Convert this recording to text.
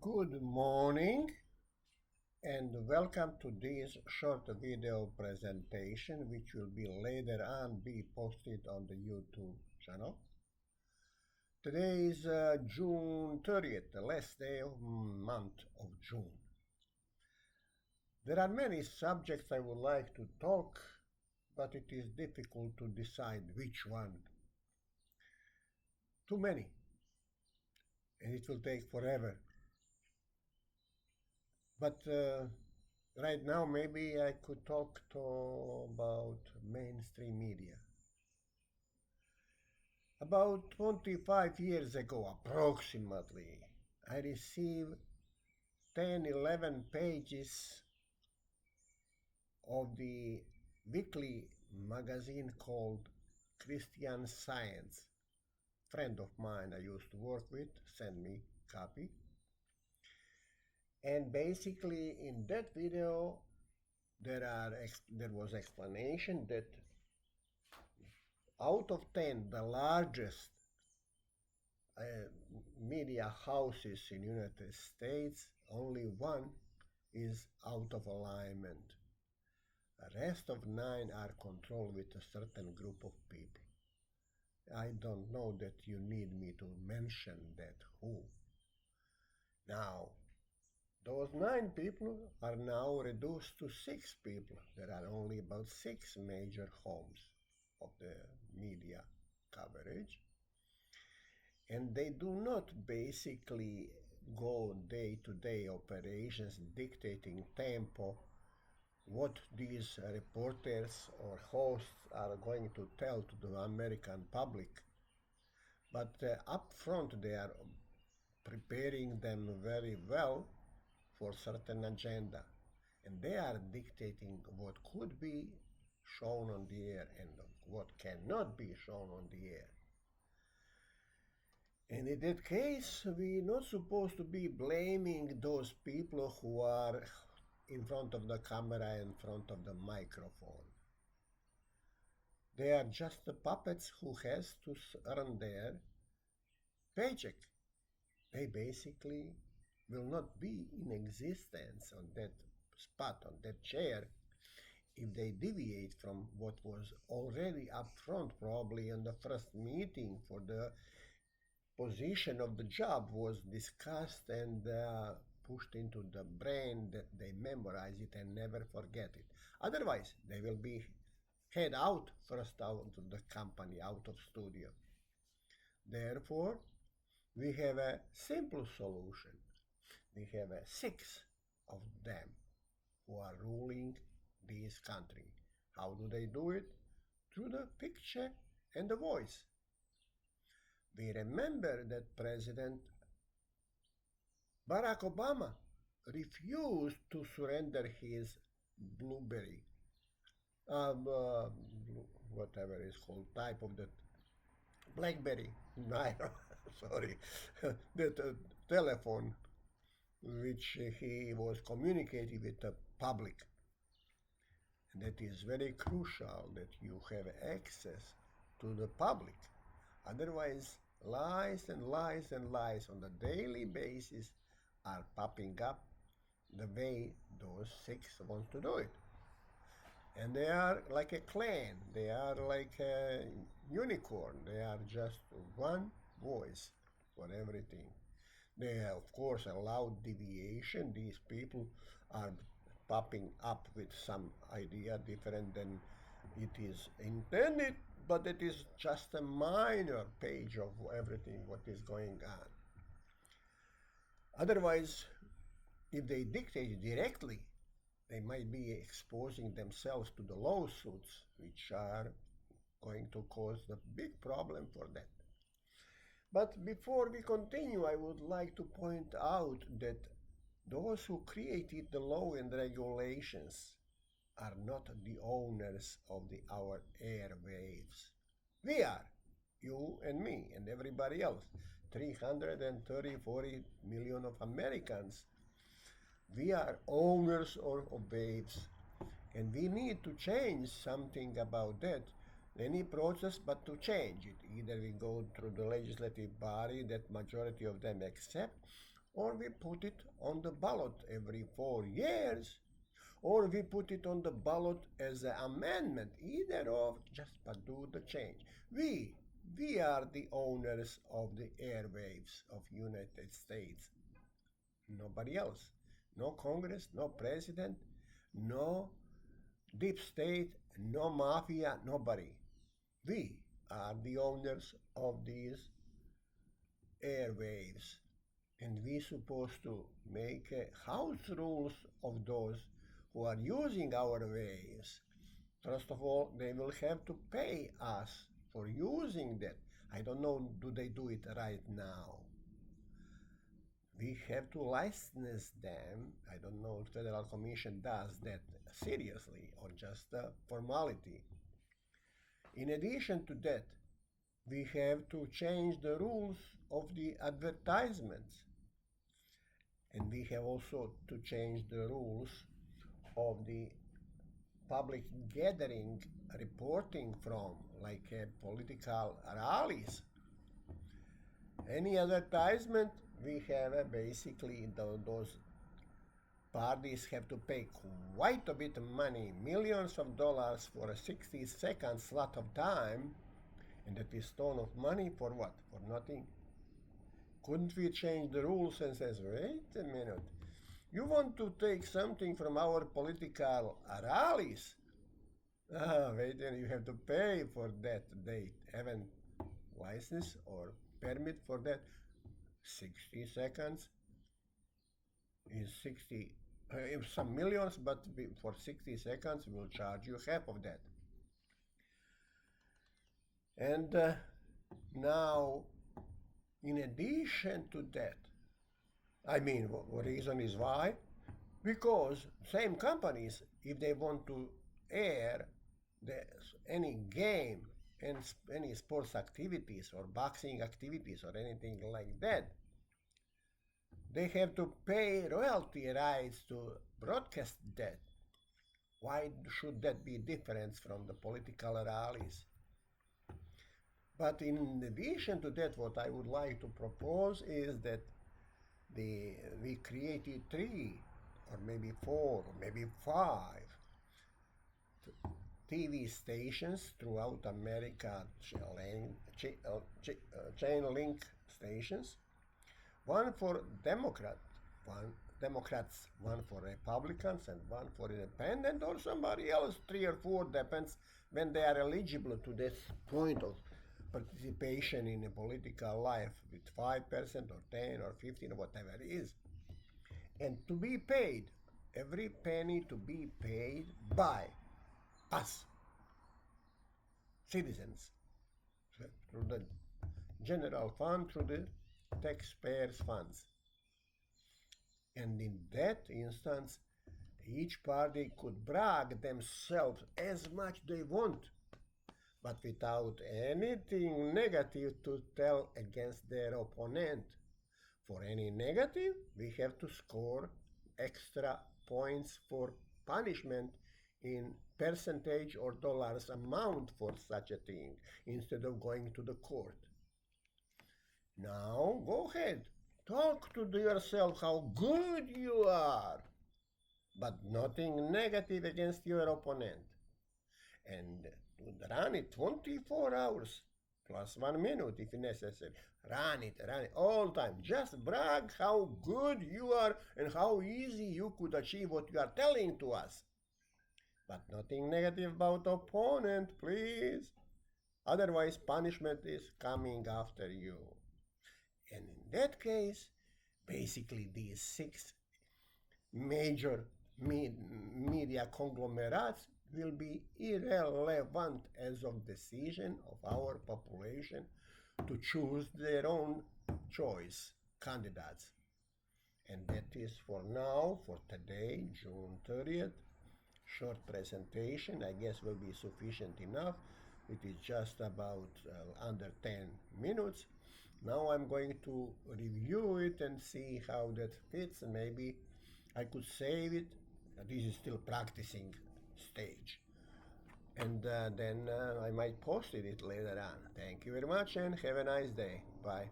Good morning and welcome to this short video presentation which will be later on be posted on the YouTube channel. Today is June 30th, the last day of month of June. There are many subjects I would like to talk, but it is difficult to decide which one. Too many, and it will take forever. But right now, maybe I could talk about mainstream media. About 25 years ago, approximately, I received 10, 11 pages of the weekly magazine called Christian Science. Friend of mine I used to work with sent me copy. And basically, in that video, there was explanation that out of 10, the largest media houses in United States, only one is out of alignment. The rest of 9 are controlled with a certain group of people. I don't know that you need me to mention that who. Now, those 9 people are now reduced to 6 people. There are only about 6 major homes of the media coverage. And they do not basically go day-to-day operations dictating tempo what these reporters or hosts are going to tell to the American public. But up front they are preparing them very well for certain agenda. And they are dictating what could be shown on the air and what cannot be shown on the air. And in that case, we're not supposed to be blaming those people who are in front of the camera, in front of the microphone. They are just the puppets who has to earn their paycheck. They basically will not be in existence on that spot, on that chair, if they deviate from what was already up front, probably in the first meeting for the position of the job was discussed and pushed into the brain that they memorize it and never forget it. Otherwise, they will be head out first out of the company, out of studio. Therefore, we have a simple solution. We have 6 of them who are ruling this country. How do they do it? Through the picture and the voice. We remember that President Barack Obama refused to surrender his BlueBerry, whatever is called, type of the BlackBerry, sorry, that telephone which he was communicating with the public. And that is very crucial that you have access to the public. Otherwise, lies and lies and lies on a daily basis are popping up the way those 6 want to do it. And they are like a clan, they are like a unicorn, they are just one voice for everything. They of course allow deviation. These people are popping up with some idea different than it is intended, but it is just a minor page of everything what is going on. Otherwise, if they dictate directly, they might be exposing themselves to the lawsuits, which are going to cause a big problem for them. But before we continue, I would like to point out that those who created the law and regulations are not the owners of our airwaves. We are, you and me and everybody else, 340 million of Americans. We are owners of waves, and we need to change something about that. Any process but to change it. Either we go through the legislative body that majority of them accept, or we put it on the ballot every 4 years, or we put it on the ballot as an amendment. Either of, just but do the change. We are the owners of the airwaves of United States. Nobody else. No Congress, no president, no deep state, no mafia, nobody. We are the owners of these airwaves, and we supposed to make house rules of those who are using our waves. First of all, they will have to pay us for using that. I don't know, do they do it right now? We have to license them. I don't know if Federal Commission does that seriously or just a formality. In addition to that, we have to change the rules of the advertisements. And we have also to change the rules of the public gathering reporting from, like political rallies. Any advertisement, we have basically those parties have to pay quite a bit of money, millions of dollars for a 60-second slot of time, and that is ton of money for what? For nothing. Couldn't we change the rules and says, wait a minute, you want to take something from our political rallies? Wait, and you have to pay for that. They haven't license or permit for that. 60 seconds is 60, some millions, but for 60 seconds we'll charge you half of that. And now, in addition to that, I mean, the reason is why? Because same companies, if they want to air any game and any sports activities or boxing activities or anything like that, they have to pay royalty rights to broadcast that. Why should that be different from the political rallies? But in addition to that, what I would like to propose is that we created 3 or maybe 4 or maybe 5 TV stations throughout America, chain link stations, one for Democrats, one for Republicans, and one for Independent, or somebody else, 3 or 4, depends when they are eligible to this point of participation in a political life with 5% or 10 or 15 or whatever it is. And to be paid, every penny to be paid by us, citizens, through the general fund, through the taxpayers' funds. And in that instance, each party could brag themselves as much they want, but without anything negative to tell against their opponent. For any negative, we have to score extra points for punishment in percentage or dollars amount for such a thing, instead of going to the court. Now, go ahead. Talk to yourself how good you are, but nothing negative against your opponent. And run it 24 hours plus 1 minute if necessary. Run it all the time. Just brag how good you are and how easy you could achieve what you are telling to us. But nothing negative about opponent, please. Otherwise, punishment is coming after you. And in that case, basically these 6 major media conglomerates will be irrelevant as of decision of our population to choose their own choice candidates. And that is for now, for today, June 30th. Short presentation, I guess, will be sufficient enough. It is just about under 10 minutes. Now I'm going to review it and see how that fits, and maybe I could save it. This is still practicing stage. And then I might post it later on. Thank you very much and have a nice day. Bye.